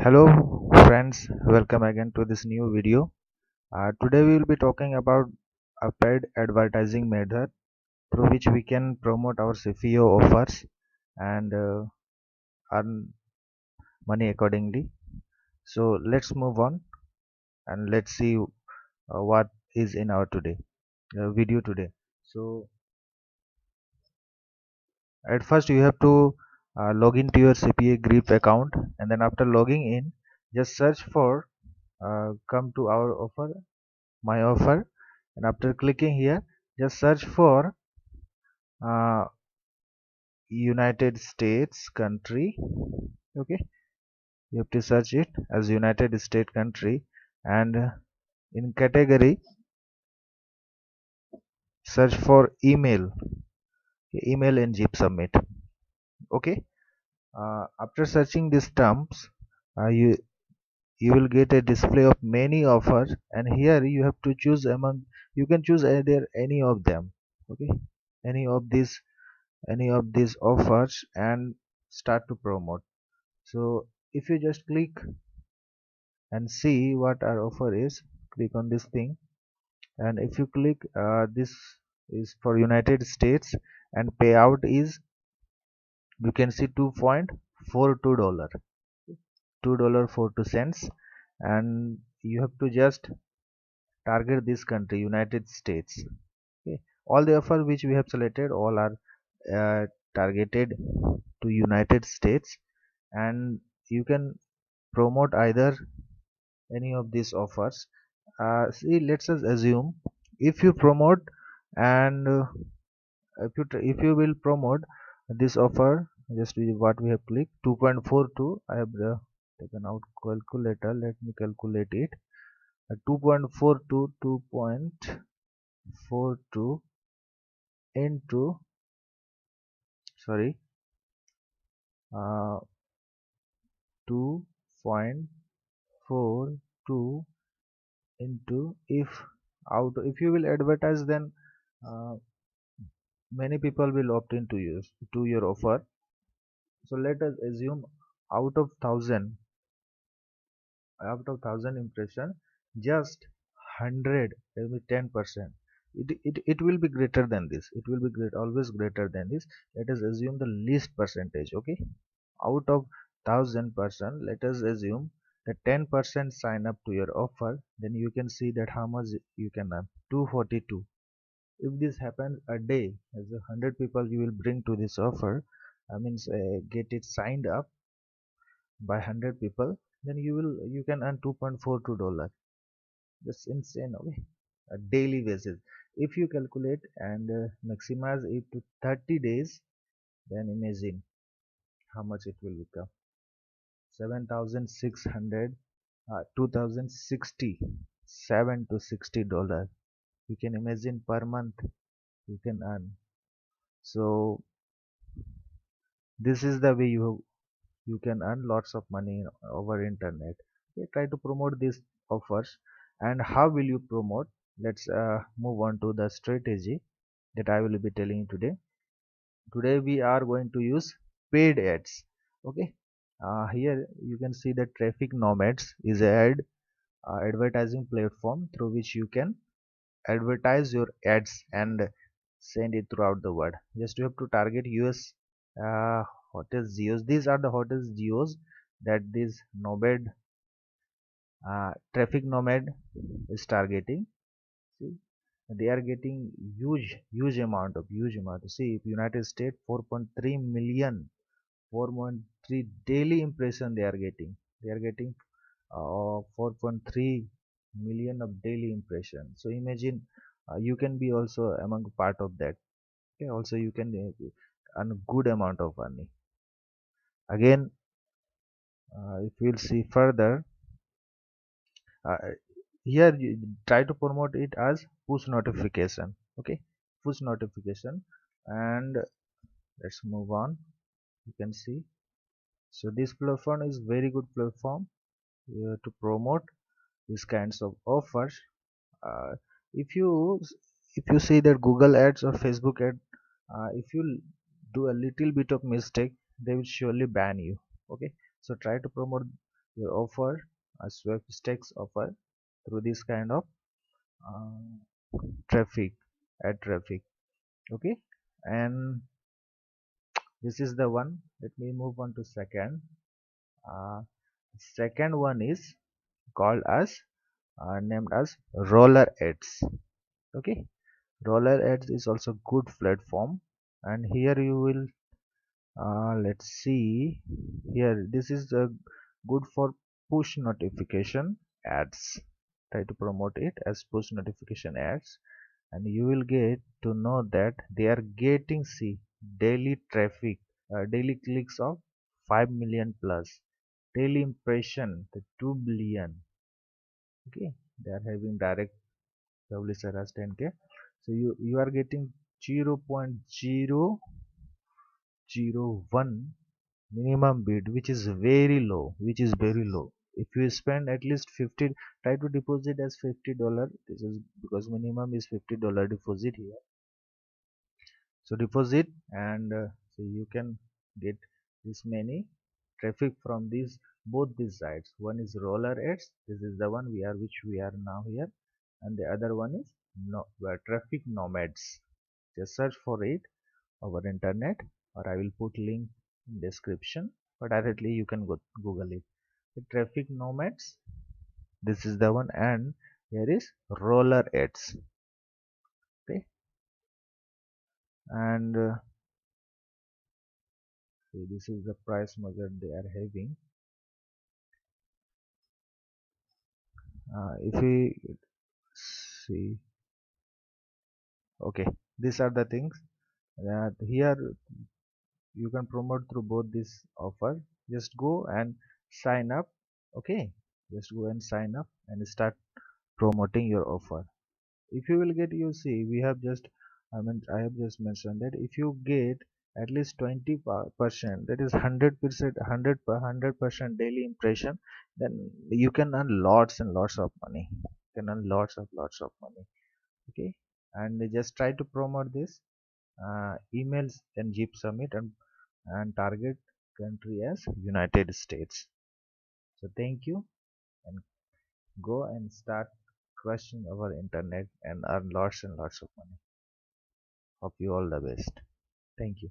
Hello friends, welcome again to this new video. Today we will be talking about a paid advertising method through which we can promote our CPO offers and earn money accordingly. So let's move on and let's see what is in our today video today. So at first you have to log into your CPA Grip account, and then after logging in just search for come to our offer, my offer, and after clicking here just search for uh, United States country. Okay, you have to search it as United States country, and in category search for email and zip submit. Okay, after searching these terms, you will get a display of many offers, and here you have to choose among, you can choose either any of them. Okay, any of these offers and start to promote. So if you just click and see what our offer is, click on this thing, and if you click this is for United States, and payout is, you can see $2.42, $2.42, and you have to just target this country, United States. Okay, all the offer which we have selected all are targeted to United States, and you can promote either any of these offers. See, let's just assume if you promote, and if you will promote this offer, just what we have clicked 2.42. I have taken out calculator, let me calculate it. 2.42 into, sorry, uh, 2.42 into, if you will advertise, then uh, many people will opt into use to your offer. So let us assume out of thousand out of 1,000 impression, just 100, maybe 10%, it will be greater than this, it will be always greater than this. Let us assume the least percentage. Okay, out of 1,000 person, let us assume that 10% sign up to your offer, then you can see that how much you can earn, 242. If this happens a day, as 100 people you will bring to this offer, I means get it signed up by 100 people, then you can earn $2.42. That's insane. Okay, a daily basis. If you calculate and maximize it to 30 days, then imagine how much it will become. 7,600, 2060, 7 to $60. You can imagine per month you can earn. So this is the way you can earn lots of money over internet. Okay, try to promote these offers. And how will you promote? Let's move on to the strategy that I will be telling you today. Today we are going to use paid ads. Okay, here you can see that Traffic Nomads is a advertising platform through which you can advertise your ads and send it throughout the world. Just you have to target US hottest geos. These are the hottest geos that this nomad Traffic Nomad is targeting. See, they are getting huge amount. See, if United States 4.3 million, 4.3 daily impression they are getting. They are getting 4.3 million of daily impression. So imagine you can be also among part of that. Okay, also you can earn a good amount of money. Again, if we'll see further, uh, here you try to promote it as push notification. Okay, push notification, and let's move on. You can see, so this platform is very good platform to promote these kinds of offers. uh, if you if you see that Google ads or Facebook ad, if you do a little bit of mistake, they will surely ban you. Okay, so try to promote your offer, a sweepstakes offer through this kind of traffic, ad traffic. Okay, and this is the one. Let me move on to second. uh, Second one is called as named as roller ads. Okay, roller ads is also good platform, and here you will let's see here. This is good for push notification ads. Try to promote it as push notification ads, and you will get to know that they are getting, see, daily traffic, daily clicks of 5 million plus, daily impression the 2 billion. Okay, they are having direct publisher as 10k. So you are getting 0.0001 minimum bid, which is very low, if you spend at least 50, try to deposit as $50. This is because minimum is $50 deposit here. So deposit, and so you can get this many traffic from these both these sites. One is roller ads, this is the one which we are now here, and the other one is no traffic nomads. Just search for it over internet, or I will put link in description, or directly you can go google it. The traffic nomads, this is the one, and here is roller ads. Okay, and so this is the price measure they are having. If we see, okay, these are the things that here you can promote through both this offer. Just go and sign up. Okay, just go and sign up and start promoting your offer. If you will get, you see, we have just, I have just mentioned that if you get at least 20%, that is 100%, 100% daily impression, then you can earn lots and lots of money. You can earn lots of money. Okay, and just try to promote this emails and Jeep Summit, and target country as United States. So thank you, and go and start crushing our internet and earn lots and lots of money. Hope you all the best. Thank you.